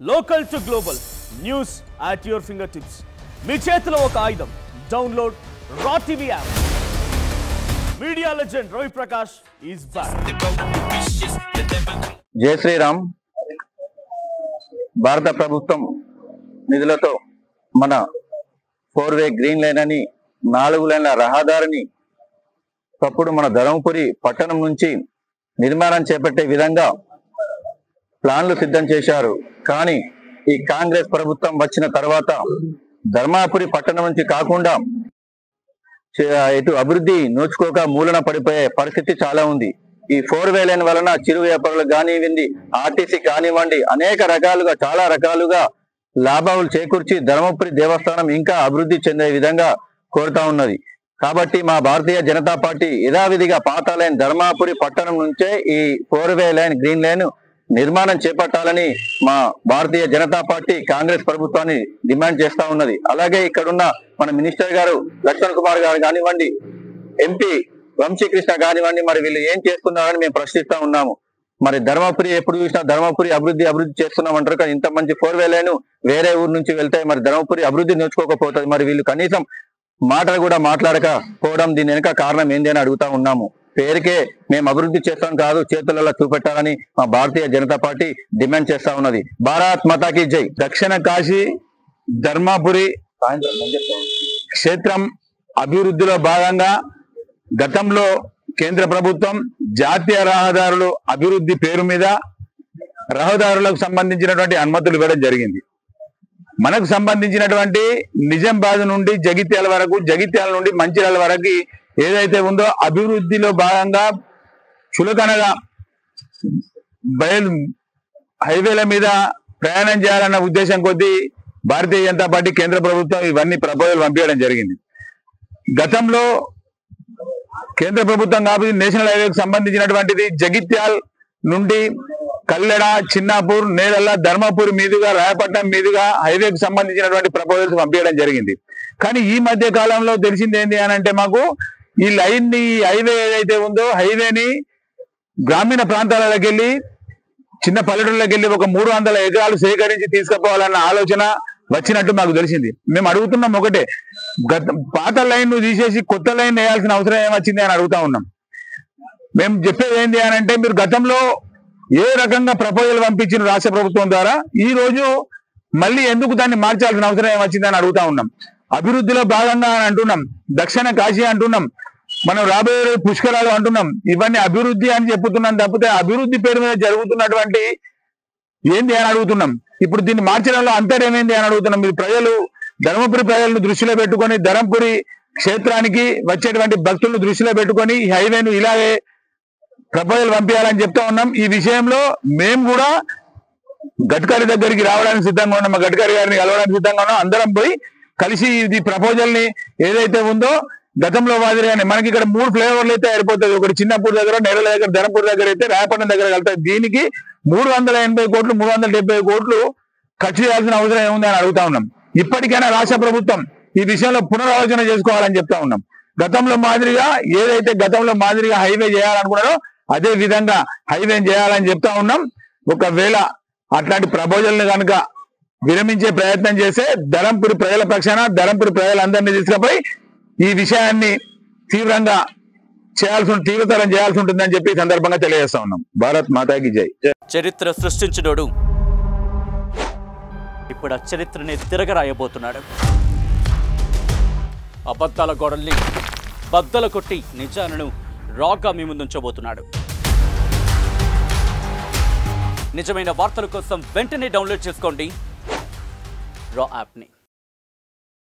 Local to global news at your fingertips. మీ చేతిలో ఒక ఆయుధం. డౌన్లోడ్ రా TV app. Media legend Ravi Prakash is back. జై శ్రీరామ్. భారత ప్రభుత్వం నిధులతో మన 4-వే గ్రీన్ లైన్ అని 4 లైన్ల రహదారిని ఒకప్పుడు మన ధర్మపురి పట్టణం నుంచి నిర్మాణం చేపట్టే విధంగా ప్లాన్లు సిద్ధం చేశారు. కానీ ఈ కాంగ్రెస్ ప్రభుత్వం వచ్చిన తర్వాత ధర్మాపురి పట్టణం నుంచి కాకుండా ఇటు అభివృద్ధి నోచుకోక మూలన పడిపోయే పరిస్థితి చాలా ఉంది. ఈ 4-వే లైన్ వలన చిరు వ్యాపారులకు కానివ్వండి, ఆర్టీసీ కానివ్వండి, అనేక రకాలుగా చాలా రకాలుగా లాభాలు చేకూర్చి ధర్మపురి దేవస్థానం ఇంకా అభివృద్ధి చెందే విధంగా కోరుతా ఉన్నది. కాబట్టి మా భారతీయ జనతా పార్టీ యథావిధిగా పాత లైన్ ధర్మాపురి పట్టణం నుంచే ఈ 4-వే లైన్ గ్రీన్ లైన్ నిర్మాణం చేపట్టాలని మా భారతీయ జనతా పార్టీ కాంగ్రెస్ ప్రభుత్వాన్ని డిమాండ్ చేస్తా ఉన్నది. అలాగే ఇక్కడున్న మన మినిస్టర్ గారు లక్ష్మణ్ కుమార్ గారు కానివ్వండి, ఎంపీ వంశీకృష్ణ కానివ్వండి, మరి వీళ్ళు ఏం చేస్తున్నారని మేము ప్రశ్నిస్తా ఉన్నాము. మరి ధర్మపురి ఎప్పుడు చూసినా ధర్మపురి అభివృద్ధి చేస్తున్నామంటారు. కానీ ఇంత మంచి 4-వే లైన్ వేరే ఊరు నుంచి వెళ్తే మరి ధర్మపురి అభివృద్ధి నోచుకోకపోతుంది. మరి వీళ్ళు కనీసం మాటలు కూడా మాట్లాడకపోవడం దీని వెనుక కారణం ఏంది అని అడుగుతా ఉన్నాము. పేరుకే మేము అభివృద్ధి చేస్తాం కాదు, చేతులలో చూపెట్టాలని మా భారతీయ జనతా పార్టీ డిమాండ్ చేస్తా ఉన్నది. భారత్ మాతాకి జై. దక్షిణ కాశీ ధర్మాపురి క్షేత్రం అభివృద్ధిలో భాగంగా గతంలో కేంద్ర ప్రభుత్వం జాతీయ రహదారులు అభివృద్ధి పేరు మీద రహదారులకు సంబంధించినటువంటి అనుమతులు ఇవ్వడం జరిగింది. మనకు సంబంధించినటువంటి నిజామాబాద్ నుండి జగిత్యాల వరకు, జగిత్యాల నుండి మంచిర్యాల వరకు ఏదైతే ఉందో అభివృద్ధిలో భాగంగా చులకనగా హైవేల మీద ప్రయాణం చేయాలన్న ఉద్దేశం కొద్దీ భారతీయ జనతా పార్టీ కేంద్ర ప్రభుత్వం ఇవన్నీ ప్రపోజల్ పంపించడం జరిగింది. గతంలో కేంద్ర ప్రభుత్వం కాబట్టి నేషనల్ హైవేకి సంబంధించినటువంటిది జగిత్యాల్ నుండి కల్లెడ, చిన్నాపూర్, నేరల్ల, ధర్మపురి మీదుగా రాయపట్నం మీదుగా హైవేకి సంబంధించినటువంటి ప్రపోజల్స్ పంపించడం జరిగింది. కానీ ఈ మధ్య కాలంలో తెలిసింది ఏంటి అని అంటే మాకు ఈ లైన్ ని హైవే ఏదైతే ఉందో హైవేని గ్రామీణ ప్రాంతాలకు వెళ్ళి చిన్న పల్లెటూళ్ళకి వెళ్ళి ఒక 300 ఎకరాలు సేకరించి తీసుకుపోవాలన్న ఆలోచన వచ్చినట్టు మాకు తెలిసింది. మేము అడుగుతున్నాం ఒకటే, పాత లైన్ ను తీసేసి కొత్త లైన్ వేయాల్సిన అవసరం ఏమొచ్చింది అని అడుగుతా ఉన్నాం. మేము చెప్పేది ఏంటి అని అంటే, మీరు గతంలో ఏ రకంగా ప్రపోజల్ పంపించిన రాష్ట్ర ప్రభుత్వం ద్వారా ఈ రోజు మళ్ళీ ఎందుకు దాన్ని మార్చాల్సిన అవసరం ఏమొచ్చిందని అడుగుతా ఉన్నాం. అభివృద్ధిలో భాగంగా అని అంటున్నాం, దక్షిణ కాశీ అంటున్నాం, మనం రాబోయే పుష్కరాలు అంటున్నాం. ఇవన్నీ అభివృద్ధి అని చెప్పుతున్నాం తప్పితే అభివృద్ధి పేరు మీద జరుగుతున్నటువంటి ఏంది అని అడుగుతున్నాం. ఇప్పుడు దీన్ని మార్చడంలో అంతర్యమేంది అని అడుగుతున్నాం. మీరు ప్రజలు ధర్మపురి ప్రజలను దృష్టిలో పెట్టుకొని, ధర్మపురి క్షేత్రానికి వచ్చేటువంటి భక్తులను దృష్టిలో పెట్టుకొని ఈ హైవేను ఇలాగే ప్రపోజల్ పంపించాలని చెప్తా ఉన్నాం. ఈ విషయంలో మేము కూడా గడ్కరీ దగ్గరికి రావడానికి సిద్ధంగా ఉన్నాం, మా గడ్కరీ గారిని కలవడానికి సిద్ధంగా ఉన్నాం. అందరం పోయి కలిసి ఇది ప్రపోజల్ ని ఏదైతే ఉందో గతంలో మాదిరిగానే మనకి ఇక్కడ 3 ఫ్లైఓవర్లు అయితే అయిపోతుంది. ఒకటి చిన్నపూర్ దగ్గర, నేరల దగ్గర, ధర్మపూర్ దగ్గర అయితే రాయపట్నం దగ్గర కలుగుతుంది. దీనికి 380 కోట్లు 370 కోట్లు ఖర్చు చేయాల్సిన అవసరం ఏముంది అని అడుగుతా ఉన్నాం. ఇప్పటికైనా రాష్ట్ర ప్రభుత్వం ఈ విషయంలో పునరాలోచన చేసుకోవాలని చెప్తా ఉన్నాం. గతంలో మాదిరిగా ఏదైతే గతంలో మాదిరిగా హైవే చేయాలనుకున్నారో అదే విధంగా హైవే చేయాలని చెప్తా ఉన్నాం. ఒకవేళ అట్లాంటి ప్రపోజల్ని కనుక విరమించే ప్రయత్నం చేస్తే ధర్మపురి ప్రజల పక్షాన ధర్మపురి ప్రజలందరినీ తీసుకుపోయి ఈ విషయాన్ని తీవ్రతరం చేయాల్సి ఉంటుందని చెప్పి సందర్భంగా తెలియజేస్తా ఉన్నాం. భారత్ మాతాకి జై. చరిత్ర సృష్టించినోడు ఇప్పుడు ఆ చరిత్రని తిరగరాయబోతున్నాడు. అబద్ధాల గోడల్ని బద్దల కొట్టి నిజాలను రాగా మీ ముందుంచబోతున్నాడు. నిజమైన వార్తల కోసం వెంటనే డౌన్లోడ్ చేసుకోండి రా యాప్ని.